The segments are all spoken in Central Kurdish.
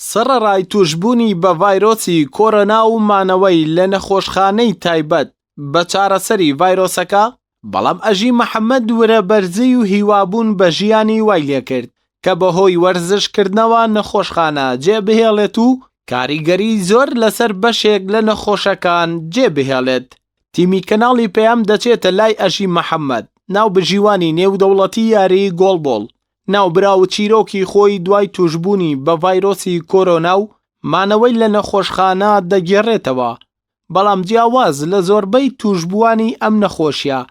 سڕەڕای توشبوونی بە ڤایرۆسی کۆرۆنا و مانەوەی لە نەخۆشخانەی تایبەت بە چارەسەری ڤایرۆسەکە، بەڵام ئەژی محەممەد وەرە بەرزی و هیوابوون بە ژیانی وای لێکرد کە بەهۆی وەرزشکردنەوە نەخۆشخانە جێبهێڵێت و کاریگەری زۆر لەسەر بەشێک لە نەخۆشەکان جێبهێڵێت. تیمی کەناڵی پێام دەچێتە لای ئەژی محەممەد، ناو بژیوانی نێودەوڵەتی یاری گۆڵبۆڵ، ناوبرا و چیرۆکی خۆی دوای توشبوونی بە ڤایرۆسی کۆرۆنا و مانەوەی لە نەخۆشخانە دەگێڕێتەوە، بەڵام جیاواز لە زۆربەی توشبووانی ئەم نەخۆشیە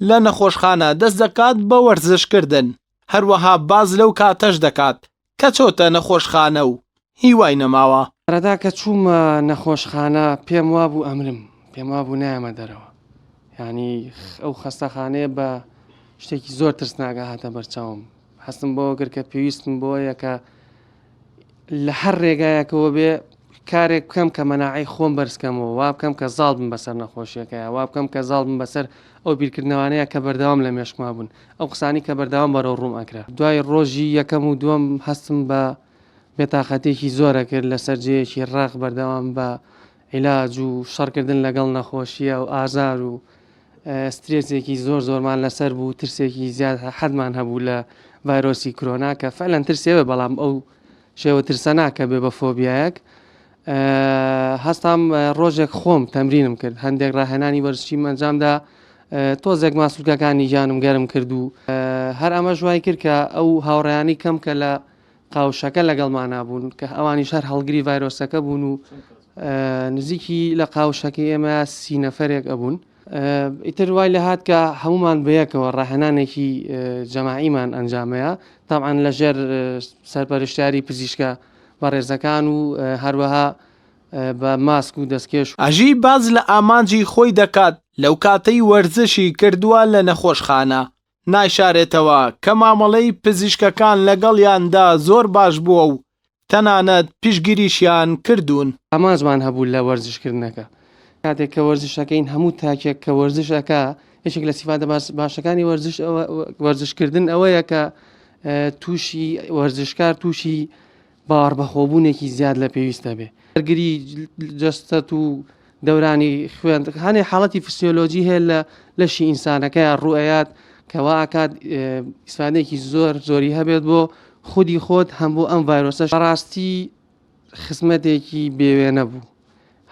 لە نەخۆشخانە دەست دەکات بە وەرزشکردن. هەروەها باز لەو کاتەش دەکات کە چۆتە نەخۆشخانە و هیوای نەماوە. ڕەدا کە چوومە نەخۆشخانە پێم وابوو ئەمرم، پێم وابوو نایەمە دەرەوە، یعنی ئەو خەستەخانەیە بە شتێکی زۆر ترسناکە هاتە بەرچاوم. هەستم بۆ کرد کە پێویستم بۆیە کە لە هەر ڕێگایەکەوە بێ کارێک بکەم کە مەناعی خۆم بەرزکەمەوە، وا بکەم کە زاڵ بم بەسەر نەخۆشیەکەیە، وا بکەم کە زاڵ بم بەسەر ئەو بیرکردنەوانەیە کە بەردەوام لە مێشکما بوون، ئەو قسانی کە بەردەوام بەرەو ڕووم ئەکرا. دوای ڕۆژی یەکەم و دووەم هەستم بە بێتاقەتێکی زۆرە کرد لەسەر جێیەکی ڕاق بەردەوام بە عیلاج و شەڕکردن لەگەڵ نەخۆشیە و ئازار و سترێسێکی زۆر زۆرمان لەسەر بوو، ترسێکی زیاد حەدمان هەبوو لە ڤایرۆسی کۆرۆنا کە فعلەن ترسێوە، بەڵام ئەو شێوە ترسە ناکە بێ بە فۆبیایەک. هەستام ڕۆژێک خۆم تەمرینم کرد، هەندێک ڕاهێنانی وەرزشیم ئەنجامدا، تۆزێک ماسوولکەکانی ژیانم گەرم کرد و هەر ئەمە ژوای کرد کە ئەو هاوڕێیانی کەم کە لە قاوشەکە لەگەڵمانە بوون کە ئەوانیش هەر هەڵگری ڤایرۆسەکە بوون و نزیکی لە قاوشەکەی ئێمە 30 نەفەرێک ئەبوون. ئیتر وای لە هات کە هەمومان بەیەکەوە ڕاهێنانێکی جەماعیمان ئەنجامەیە، تاعاان لەژێر سەرپەرشتیاری پزیشکە بە ڕێزەکان و هەروەها بە ماسک و دەستکێش. ئەژی باز لە ئامانجی خۆی دەکات لەو کاتەی وەرزشی کردووە لە نەخۆشخانە، نایشارێتەوە کە مامەڵەی پزیشکەکان لەگەڵیاندا زۆر باش بووە و تەنانەت پیشگیریشیان کردوون. ئامانجمان هەبوو لە وەرزشکردنەکە، کاتێک کە وەرزشەکەین هەموو تاکێک کە وەرزشەکە یەکێک لە سیفاتە باشەکانی وەرزشکردن ئەوەیە کە تووشی وەرزشکار تووشی باوەڕ بەخۆبوونێکی زیاد لە پێویستە بێ، هەرگری جەستەت و دەورانی خوێن هەنێ حاڵەتی فسیۆلۆجی هەیە لە لەشی ئینسانەکەیان ڕوئەیات کەوا ئاکات ئیسفادەیەکی زۆری هەبێت بۆ خودی خۆت هەم بۆ ئەم ڤایرۆسە. ڕاستی خزمەتێکی بێوێنە بوو،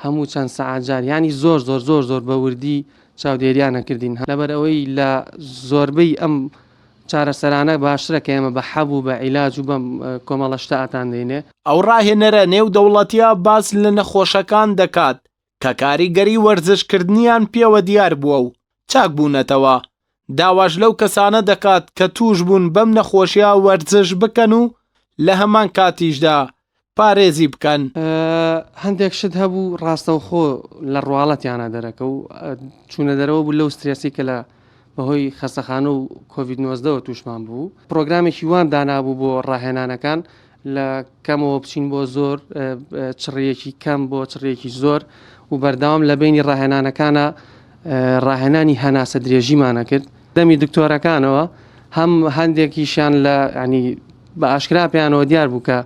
هەموو چەند سەعات جار، ینی زۆر زۆر زۆر زۆر بە وردی چاودێریانە کردین، لەبەر ئەوەی لە زۆربەی ئەم چارەسەرانە باشترە کە ئێمە بە حەب و بە عیلاج و بەم کۆمەڵە شتە ئاتان دێنێ. ئەو ڕاهێنەرە نێودەوڵەتیە باس لە نەخۆشەکان دەکات کە کاریگەری وەرزشکردنیان پێوە دیار بووە و چاک بوونەتەوە، داواش لەو کەسانە دەکات کە توش بوون بەم نەخۆشیە وەرزش بکەن و لە هەمان کاتیشدا پارێزی بکەن. هەندێک شت هەبوو ڕاستەوخۆ لە ڕواڵەتیانە دەرەکە و چوونە دەرەوە بوو لەو سترێسی کە لە بەهۆی خەستەخانە و کۆڤید-19 توشمان بوو. پرۆگرامێکی وان دانابوو بۆ ڕاهێنانەکان لە کەمەوە بچین بۆ زۆر، چڕێکی کەم بۆ چڕێکی زۆر و بەردەوام لە بینی ڕاهێنانەکانە ڕاهێنانی هەناسە درێژیمانە کرد. دەمی دکتۆرەکانەوە هەم هەندێکیشیان لە ینی بە ئاشکرا پێیانەوە دیار بوو کە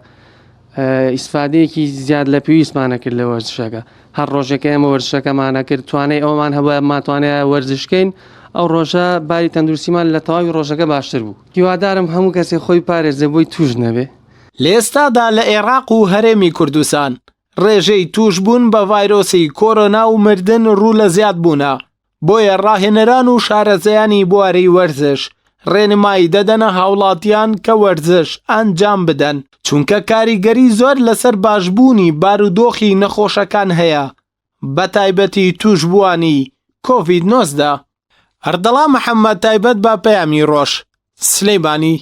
ئیسفادەیەکی زیاد لە پێویستمانە کرد لە وەرزشەکە. هەر ڕۆژێکە ئێمە وەرزشەکەمانە کرد توانای ئەومان هەبووە ماتوانێت وەرزشکەین، ئەو ڕۆژە باری تەندروستیمان لە تەواوی ڕۆژەکە باشتر بوو. هیوادارم هەموو کەسێک خۆی پارێزێ بۆی توش نەبێ. لە ئێستادا لە عێراق و هەرێمی کوردستان ڕێژەی توشبوون بە ڤایرۆسی کۆرۆنا و مردن ڕوو لە زیاد بوونە، بۆیە ڕاهێنەران و شارەزایانی بواری وەرزش ڕێنمایی دەدەنە هاوڵاتیان کە وەرزش ئەنجام بدەن، چونکە کاریگەری زۆر لەسەر باشبوونی بارودۆخی نەخۆشەکان هەیە، بە تایبەتی توشبووانی کۆڤید-19. ئەردەڵا محەممەد تایبەت بە پەیامی ڕۆژ سلەیمانی.